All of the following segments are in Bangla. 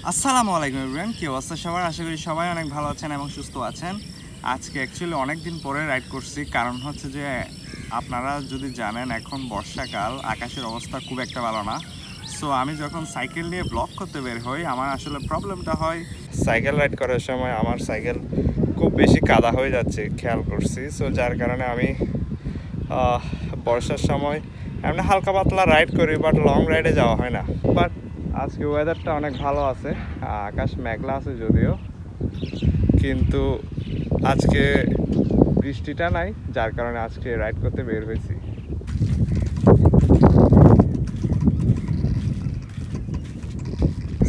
আসসালামু আলাইকুম এভরিওয়ান, কি অবস্থা সবার? আশা করি সবাই অনেক ভালো আছেন এবং সুস্থ আছেন। আজকে অ্যাকচুয়ালি অনেক দিন পরে রাইড করছি, কারণ হচ্ছে যে আপনারা যদি জানেন এখন বর্ষাকাল, আকাশের অবস্থা খুব একটা ভালো না। সো আমি যখন সাইকেল নিয়ে ব্লগ করতে বের হই, আমার আসলে প্রবলেমটা হয় সাইকেল রাইড করার সময় আমার সাইকেল খুব বেশি কাদা হয়ে যাচ্ছে, খেয়াল করছি। সো যার কারণে আমি বর্ষার সময় এমনি হালকা পাতলা রাইড করি, বাট লং রাইডে যাওয়া হয় না। বাট আজকে ওয়েদারটা অনেক ভালো আছে, আকাশ মেঘলা আছে যদিও, কিন্তু আজকে বৃষ্টিটা নাই, যার কারণে আজকে রাইড করতে বের হয়েছি।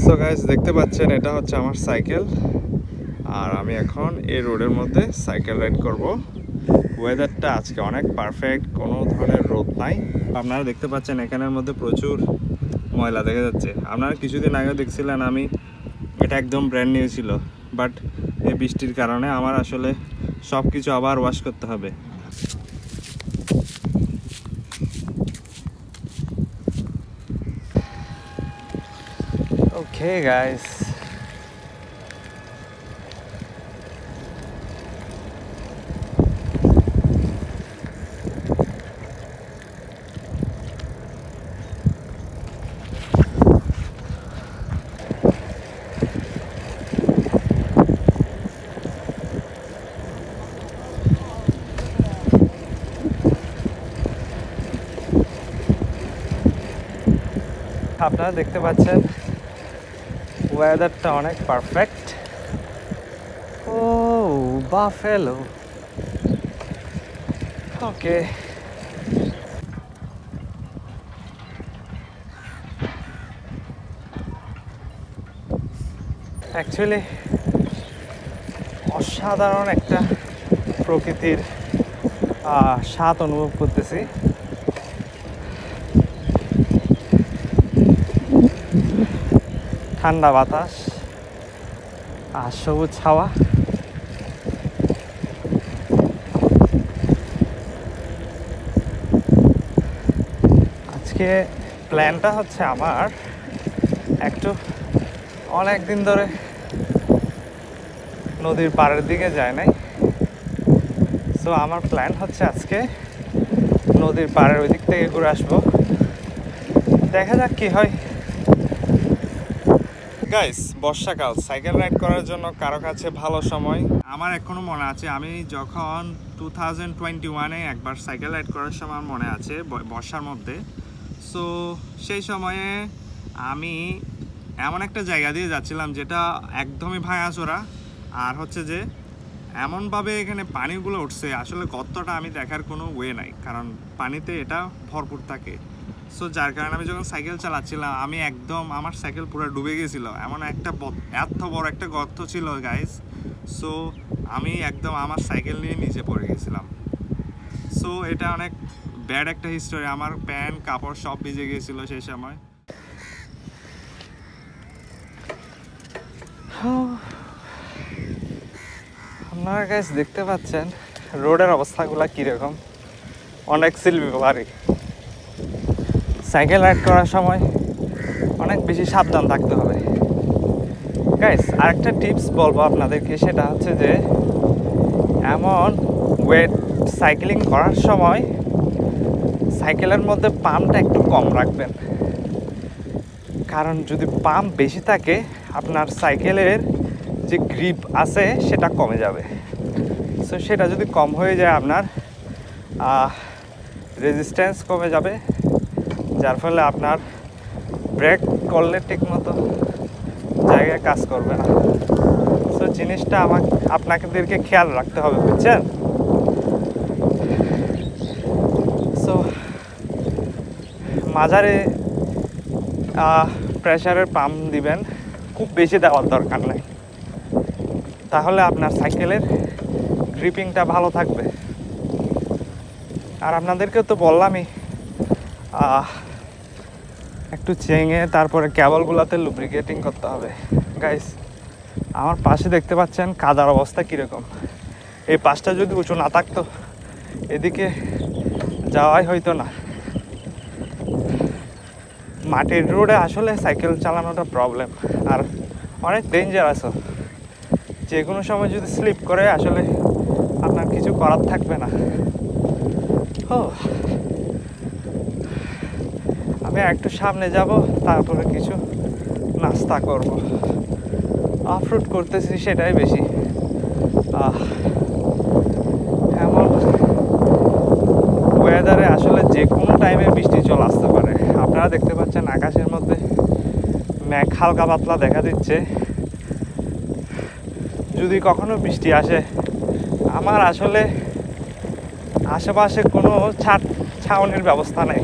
সো গাইস, দেখতে পাচ্ছেন এটা হচ্ছে আমার সাইকেল, আর আমি এখন এই রোডের মধ্যে সাইকেল রাইড করব। ওয়েদারটা আজকে অনেক পারফেক্ট, কোনো ধরনের রোদ নাই। আপনারা দেখতে পাচ্ছেন এখানের মধ্যে প্রচুর ময়লা দেখা যাচ্ছে। আপনারা কিছুদিন আগে দেখছিলেন আমি এটা একদম ব্র্যান্ড নিউ ছিল, বাট এই বৃষ্টির কারণে আমার আসলে সব কিছু আবার ওয়াশ করতে হবে। ওকে গাইস, আপনারা দেখতে পাচ্ছেন ওয়েদারটা অনেক পারফেক্ট। ও বাফেলো, ওকে। অ্যাকচুয়ালি অসাধারণ একটা প্রকৃতির স্বাদ অনুভব করতেছি। ঠান্ডা বাতাস আর সবুজ হাওয়া। আজকে প্ল্যানটা হচ্ছে আমার একটু অনেক দিন ধরে নদীর পাড়ের দিকে যায় নাই। সো আমার প্ল্যান হচ্ছে আজকে নদীর পাড়ের ওই দিক থেকে ঘুরে আসবো, দেখা যাক কি হয়। গাইস, বর্ষাকাল সাইকেল রাইড করার জন্য কারো কাছে ভালো সময়। আমার এখনো মনে আছে আমি যখন 2021-এ একবার সাইকেল রাইড করার সময় আমার মনে আছে বর্ষার মধ্যে। সো সেই সময়ে আমি এমন একটা জায়গা দিয়ে যাচ্ছিলাম যেটা একদমই ভাঙাচোরা, আর হচ্ছে যে এমনভাবে এখানে পানিগুলো উঠছে, আসলে গর্তটা আমি দেখার কোনো ওয়ে নাই, কারণ পানিতে এটা ভরপুর থাকে। সো যার কারণে আমি যখন সাইকেল চালাচ্ছিলাম আমি একদম আমার সাইকেল পুরো ডুবে গেছিলো, এমন একটা এত বড় একটা গর্ত ছিল গাইস। সো আমি একদম আমার সাইকেল নিয়ে নিচে পড়ে গেছিলাম। সো এটা অনেক ব্যাড একটা হিস্টোরি, আমার প্যান্ট কাপড় সব ভিজে গিয়েছিল সেই সময়। আপনারা গাইস দেখতে পাচ্ছেন রোডের অবস্থাগুলো কীরকম, অনেক স্লিপারি। সাইকেল রাইড করার সময় অনেক বেশি সাবধান থাকতে হবে গাইস। আরেকটা টিপস বলবো আপনাদেরকে, সেটা হচ্ছে যে এমন ওয়েট সাইক্লিং করার সময় সাইকেলের মধ্যে পাম্পটা একটু কম রাখবেন, কারণ যদি পাম্প বেশি থাকে আপনার সাইকেলের যে গ্রিপ আছে সেটা কমে যাবে। সো সেটা যদি কম হয়ে যায় আপনার রেজিস্ট্যান্স কমে যাবে, যার ফলে আপনার ব্রেক করলে ঠিকমতো জায়গায় কাজ করবে না। সো জিনিসটা আপনাদেরকে খেয়াল রাখতে হবে, বুঝছেন? সো মাঝারি প্রেসারের পাম্প দিবেন, খুব বেশি দেওয়ার দরকার নাই, তাহলে আপনার সাইকেলের গ্রিপিংটা ভালো থাকবে। আর আপনাদেরকে তো বললামই একটু চেঙে তারপরে কেবলগুলোতে লুব্রিকেটিং করতে হবে। গাইস, আমার পাশে দেখতে পাচ্ছেন কাদার অবস্থা কীরকম। এই পাশটা যদি উঁচু না থাকতো এদিকে যাওয়াই হইতো না। মাটির রোডে আসলে সাইকেল চালানোটা প্রবলেম, আর অনেক ডেঞ্জারাস। যে কোনো সময় যদি স্লিপ করে আসলে আপনার কিছু করার থাকবে না। ও আমি একটু সামনে যাব, তারপরে কিছু নাস্তা করব। অফরোড করতেছি সেটাই বেশি। এমন ওয়েদারে আসলে যে কোনো টাইমে বৃষ্টি চলে আসতে পারে। আপনারা দেখতে পাচ্ছেন আকাশের মধ্যে মেঘ হালকা পাতলা দেখা দিচ্ছে। যদি কখনো বৃষ্টি আসে, আমার আসলে আশেপাশে কোনো ছাউনির ব্যবস্থা নেই।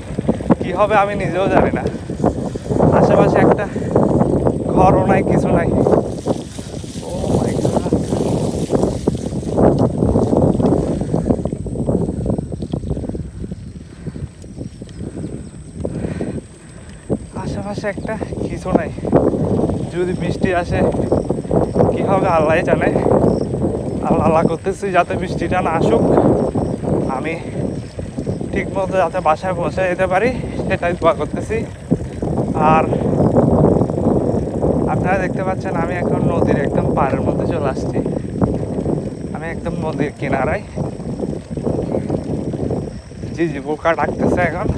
কি হবে আমি নিজেও জানি না। আশেপাশে একটা ঘরও নাই, কিছু নাই। ও মাই গড, আশেপাশে একটা কিছু নাই। যদি বৃষ্টি আসে কি হবে আল্লাহ জানে। আল্লাহ করতেছি যাতে বৃষ্টিটা না আসুক, আমি ঠিক মতো যাতে বাসায় পৌঁছে যেতে পারি সেটাই দোয়া করতেছি। আর আপনারা দেখতে পাচ্ছেন আমি এখন নদীর একদম পাড়ের মধ্যে চলে আসছি। আমি একদম নদীর কিনারায়। জি পোকা ডাকতেছে এখন।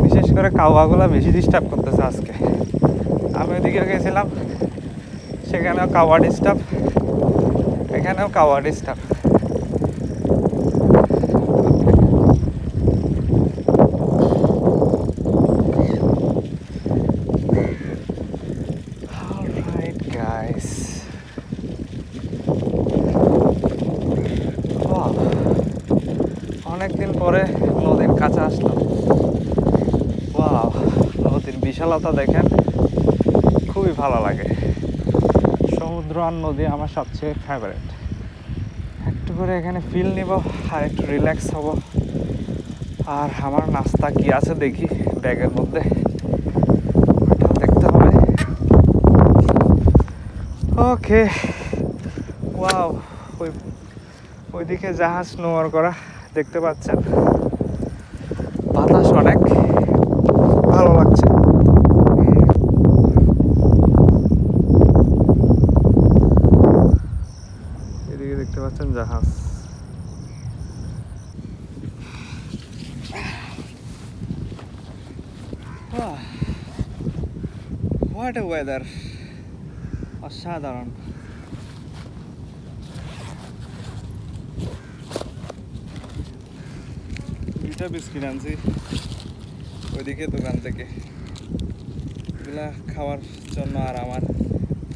বিশেষ করে কাওয়াগুলা বেশি ডিস্টার্ব করতেছে আজকে। আমি ওইদিকে গেছিলাম, সেখানেও কাওয়া ডিস্টার্ব, এখানেও কাওয়া ডিস্টার্ব। Alright guys, অনেকদিন পরে নদীর কাছে আসলাম। ওয়াও, নদীর বিশালতা দেখেন, খুবই ভালো লাগে। সমুদ্র আর নদী আমার সবচেয়ে ফেভারিট। একটু করে এখানে ফিল নিব আর একটু রিল্যাক্স হব। আর আমার নাস্তা কি আছে দেখি ব্যাগের মধ্যে, ওটাও দেখতে হবে। ওকে, ওয়াও, ওইদিকে জাহাজ নোয়ার করা দেখতে পাচ্ছেন। বাতাস অনেক ভালো লাগছে। এদিকে দেখতে পাচ্ছেন জাহাজ। হোয়াট এ ওয়েদার, অসাধারণ। দুইটা বিস্কিট আনছি ওইদিকে দোকান থেকে, এগুলা খাওয়ার জন্য আর আমার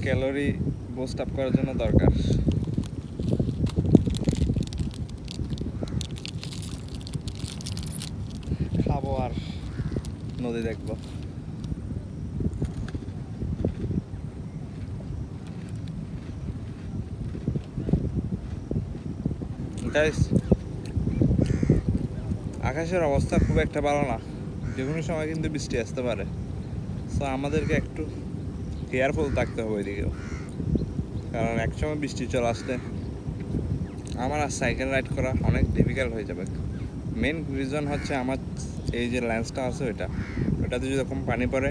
ক্যালোরি বুস্ট আপ করার জন্য দরকার। খাবো আর নদী দেখবো। গাইস, আকাশের অবস্থা খুব একটা ভালো না, যে কোনো সময় কিন্তু বৃষ্টি আসতে পারে। সো আমাদেরকে একটু কেয়ারফুল থাকতে হবে ওইদিকেও, কারণ একসময় বৃষ্টি চলে আসলে আমার আর সাইকেল রাইড করা অনেক ডিফিকাল্ট হয়ে যাবে। মেন রিজন হচ্ছে আমার এই যে লেন্সটা আছে ওটাতে যখন পানি পড়ে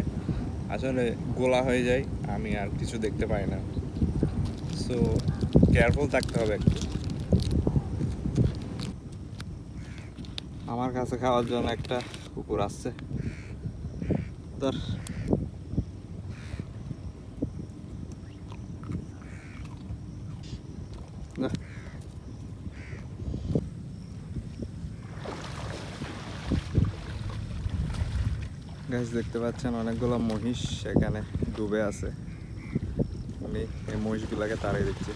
আসলে গোলা হয়ে যায়, আমি আর কিছু দেখতে পাই না। সো কেয়ারফুল থাকতে হবে একটু। আমার কাছে খাওয়ার জন্য একটা কুকুর আসছে, তোর গাছ দেখতে পাচ্ছেন অনেকগুলো মহিষ এখানে ডুবে আছে। আমি এই মহিষগুলাকে তাড়িয়ে দিচ্ছি।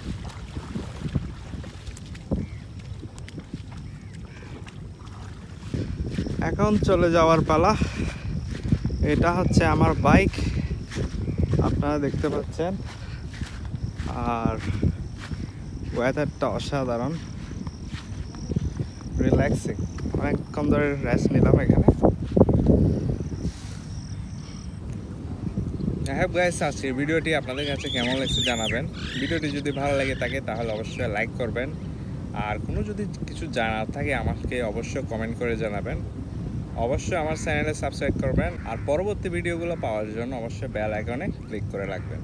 এখন চলে যাওয়ার পালা। এটা হচ্ছে আমার বাইক, আপনারা দেখতে পাচ্ছেন। আর ওয়েদারটা অসাধারণ, রিল্যাক্সিং। অনেকক্ষণ ধরে রেস্ট নিলাম এখানে। গাইস, আজকের ভিডিওটি আপনাদের কাছে কেমন লাগছে জানাবেন। ভিডিওটি যদি ভালো লাগে থাকে তাহলে অবশ্যই লাইক করবেন, আর কোনো যদি কিছু জানার থাকে আমাকে অবশ্যই কমেন্ট করে জানাবেন। অবশ্যই আমার চ্যানেলে সাবস্ক্রাইব করবেন আর পরবর্তী ভিডিওগুলো পাওয়ার জন্য অবশ্যই বেল আইকনে ক্লিক করে রাখবেন।